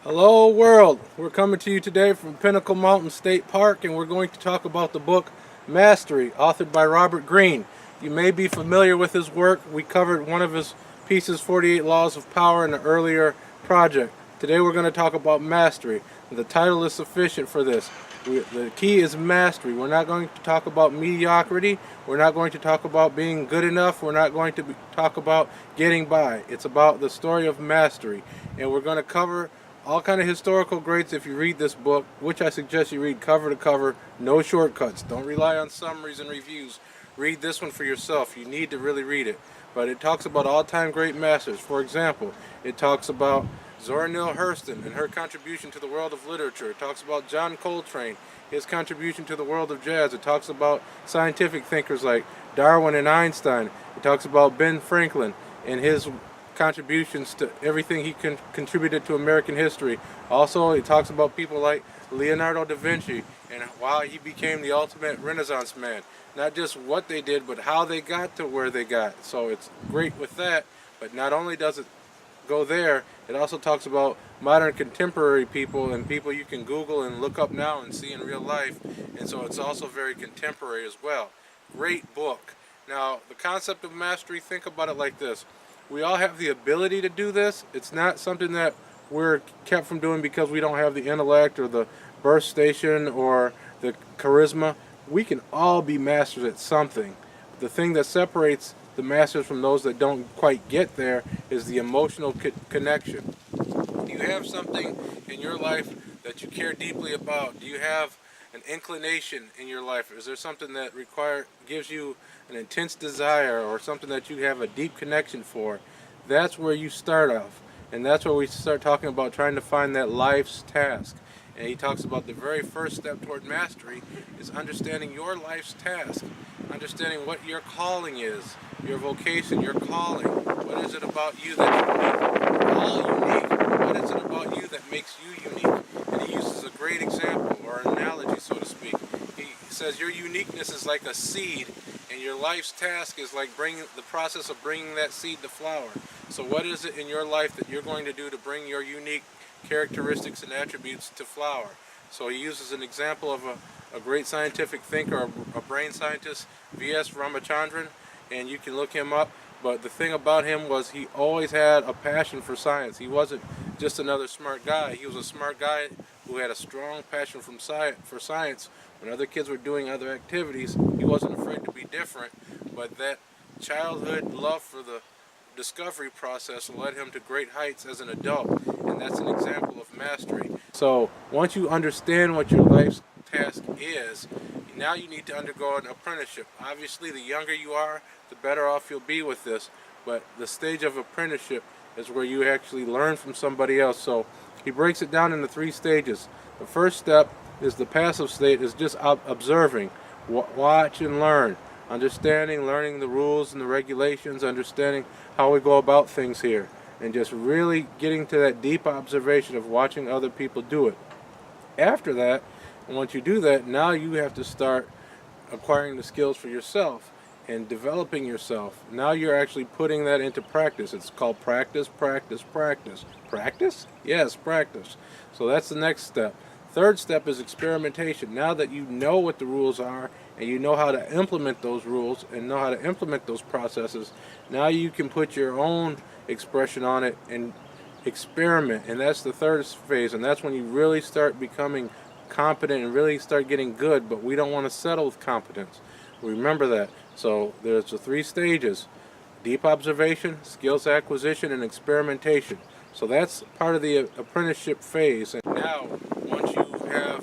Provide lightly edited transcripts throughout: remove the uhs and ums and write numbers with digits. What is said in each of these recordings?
Hello world! We're coming to you today from Pinnacle Mountain State Park, and we're going to talk about the book Mastery, authored by Robert Greene. You may be familiar with his work. We covered one of his pieces, 48 Laws of Power, in an earlier project. Today we're going to talk about mastery. The title is sufficient for this. The key is mastery. We're not going to talk about mediocrity. We're not going to talk about being good enough. We're not going to talk about getting by. It's about the story of mastery. And we're going to cover all kind of historical greats if you read this book, which I suggest you read cover to cover. No shortcuts. Don't rely on summaries and reviews. Read this one for yourself. You need to really read it. But it talks about all-time great masters. For example, it talks about Zora Neale Hurston and her contribution to the world of literature. It talks about John Coltrane, his contribution to the world of jazz. It talks about scientific thinkers like Darwin and Einstein. It talks about Ben Franklin and his contributions to everything he contributed to American history. Also, it talks about people like Leonardo da Vinci and why he became the ultimate Renaissance man. Not just what they did, but how they got to where they got. So it's great with that, but not only does it go there, it also talks about modern contemporary people and people you can Google and look up now and see in real life, and so it's also very contemporary as well. Great book. Now, the concept of mastery, think about it like this. We all have the ability to do this. It's not something that we're kept from doing because we don't have the intellect or the birth station or the charisma. We can all be masters at something. The thing that separates the masters from those that don't quite get there is the emotional connection. Do you have something in your life that you care deeply about? Do you have an inclination in your life? Is there something that gives you an intense desire, or something that you have a deep connection for? That's where you start off, and that's where we start talking about trying to find that life's task. And he talks about the very first step toward mastery is understanding your life's task, understanding what your calling is, your vocation, your calling. What is it about you that's unique? We're all unique. What is it about you that makes you unique? And he uses a great example, or an analogy, so to speak. He says your uniqueness is like a seed, and your life's task is like the process of bringing that seed to flower. So what is it in your life that you're going to do to bring your unique characteristics and attributes to flower? So he uses an example of a great scientific thinker, a brain scientist, V.S. Ramachandran, and you can look him up. But the thing about him was he always had a passion for science. He wasn't just another smart guy. He was a smart guy who had a strong passion for science. When other kids were doing other activities, he wasn't afraid to be different. But that childhood love for the discovery process led him to great heights as an adult, and that's an example of mastery. So once you understand what your life's task is, now you need to undergo an apprenticeship. Obviously, the younger you are, the better off you'll be with this, but the stage of apprenticeship is where you actually learn from somebody else. So he breaks it down into 3 stages. The first step is the passive state, is just observing, watch and learn. Understanding, learning the rules and the regulations, understanding how we go about things here, and just really getting to that deep observation of watching other people do it. After that, once you do that, now you have to start acquiring the skills for yourself and developing yourself. Now you're actually putting that into practice. It's called practice, practice, practice. Practice? Yes, practice. So that's the next step. Third step is experimentation. Now that you know what the rules are and you know how to implement those rules and know how to implement those processes, now you can put your own expression on it and experiment. And that's the third phase, and that's when you really start becoming competent and really start getting good. But we don't want to settle with competence. Remember that. So there's the 3 stages: deep observation, skills acquisition, and experimentation. So that's part of the apprenticeship phase. And now, once you have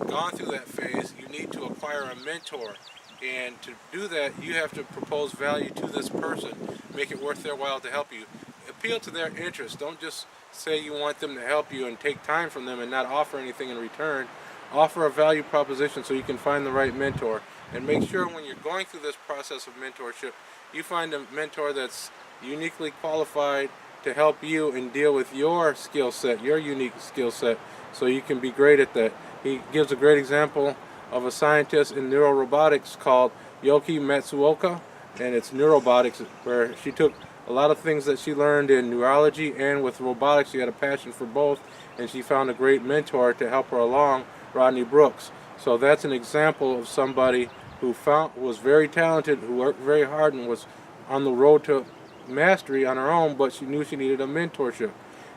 gone through that phase, you need to acquire a mentor. And to do that, you have to propose value to this person, make it worth their while to help you. Appeal to their interests. Don't just say you want them to help you and take time from them and not offer anything in return. Offer a value proposition so you can find the right mentor. And make sure when you're going through this process of mentorship, you find a mentor that's uniquely qualified to help you and deal with your skill set, your unique skill set, so you can be great at that. He gives a great example of a scientist in neurorobotics called Yoki Matsuoka, and it's neurobotics, where she took a lot of things that she learned in neurology and with robotics. She had a passion for both, and she found a great mentor to help her along, Rodney Brooks. So that's an example of somebody who was very talented, who worked very hard, and was on the road to mastery on her own, but she knew she needed a mentorship.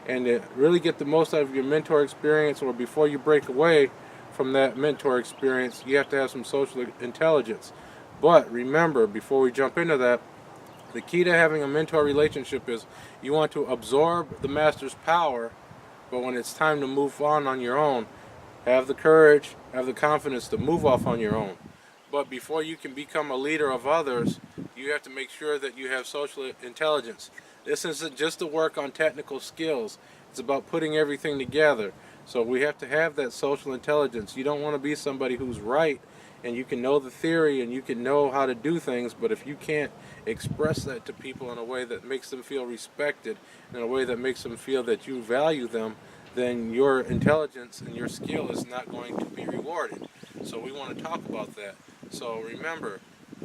And to really get the most out of your mentor experience, or before you break away from that mentor experience, you have to have some social intelligence. But remember, before we jump into that, the key to having a mentor relationship is you want to absorb the master's power, but when it's time to move on your own, have the courage, have the confidence to move off on your own. But before you can become a leader of others, you have to make sure that you have social intelligence. This isn't just to work on technical skills. It's about putting everything together. So we have to have that social intelligence. You don't want to be somebody who's right and you can know the theory and you can know how to do things, but if you can't express that to people in a way that makes them feel respected, in a way that makes them feel that you value them, then your intelligence and your skill is not going to be rewarded. So we want to talk about that. So remember,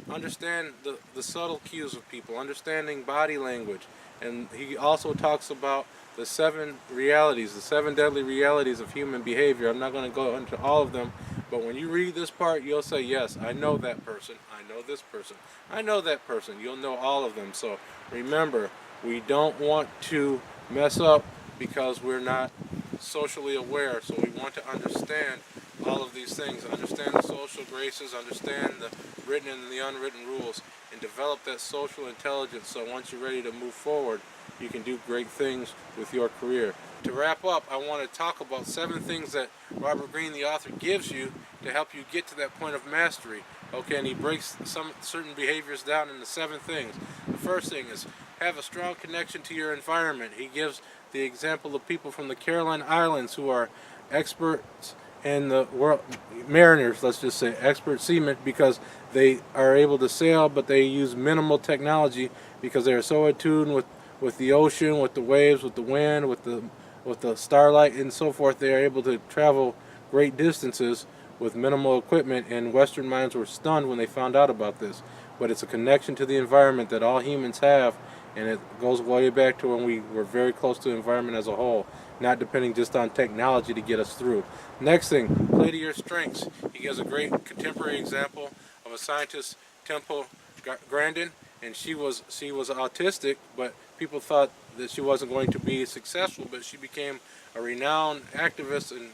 understand the subtle cues of people, understanding body language. And he also talks about the 7 realities, the 7 deadly realities of human behavior. I'm not going to go into all of them, but when you read this part, you'll say, yes, I know that person, I know this person, I know that person. You'll know all of them. So remember, we don't want to mess up because we're not socially aware. So we want to understand all of these things, understand the social graces, understand the written and the unwritten rules, and develop that social intelligence so once you're ready to move forward, you can do great things with your career. To wrap up, I want to talk about 7 things that Robert Greene, the author, gives you to help you get to that point of mastery. Okay, and he breaks some certain behaviors down into 7 things. The first thing is have a strong connection to your environment. He gives the example of people from the Caroline Islands who are experts in the world, mariners, let's just say, expert seamen, because they are able to sail, but they use minimal technology because they are so attuned with the ocean, with the waves, with the wind, with the starlight and so forth. They are able to travel great distances with minimal equipment, and Western minds were stunned when they found out about this. But it's a connection to the environment that all humans have, and it goes way back to when we were very close to the environment as a whole, not depending just on technology to get us through. Next thing, play to your strengths. He gives a great contemporary example of a scientist, Temple Grandin, and she was autistic, but people thought that she wasn't going to be successful, but she became a renowned activist and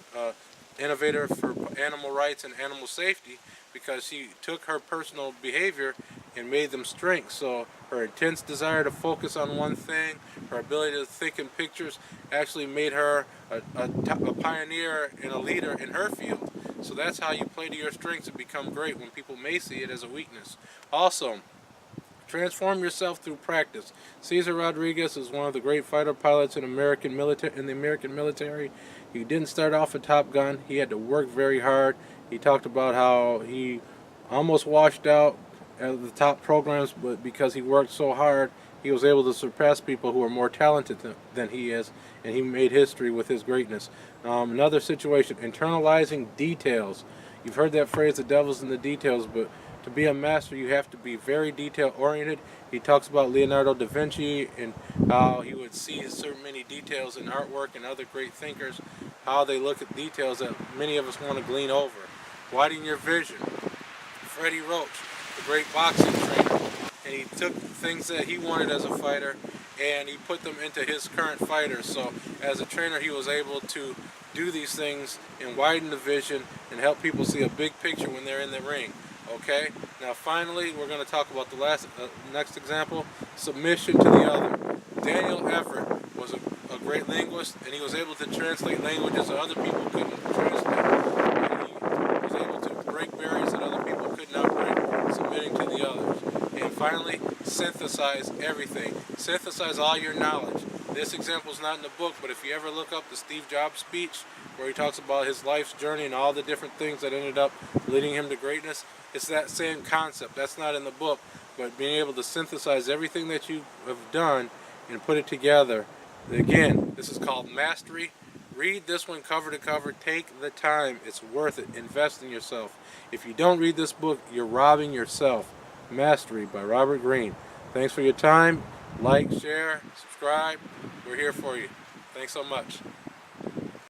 innovator for animal rights and animal safety because she took her personal behavior and made them strengths. So her intense desire to focus on one thing, her ability to think in pictures, actually made her a pioneer and a leader in her field. So that's how you play to your strengths and become great when people may see it as a weakness. Also, transform yourself through practice. Cesar Rodriguez is one of the great fighter pilots in the American military. He didn't start off a Top Gun. He had to work very hard. He talked about how he almost washed out at the top programs, but because he worked so hard, he was able to surpass people who are more talented than he is, and he made history with his greatness. Another situation, internalizing details. You've heard that phrase, the devil's in the details, but to be a master, you have to be very detail-oriented. He talks about Leonardo da Vinci and how he would see certain many details in artwork and other great thinkers, how they look at details that many of us want to glean over. Widen your vision. Freddie Roach, the great boxing trainer, and he took things that he wanted as a fighter and he put them into his current fighters. So as a trainer, he was able to do these things and widen the vision and help people see a big picture when they're in the ring. Okay, now finally we're going to talk about the next example, submission to the other. Daniel Everett was a great linguist, and he was able to translate languages that other people couldn't translate. And he was able to break barriers that other people could not break, submitting to the others. And finally, synthesize everything. Synthesize all your knowledge. This example is not in the book, but if you ever look up the Steve Jobs speech, where he talks about his life's journey and all the different things that ended up leading him to greatness, it's that same concept. That's not in the book, but being able to synthesize everything that you have done and put it together. Again, this is called mastery. Read this one cover to cover. Take the time. It's worth it. Invest in yourself. If you don't read this book, you're robbing yourself. Mastery by Robert Greene. Thanks for your time. Like, share, subscribe. We're here for you. Thanks so much.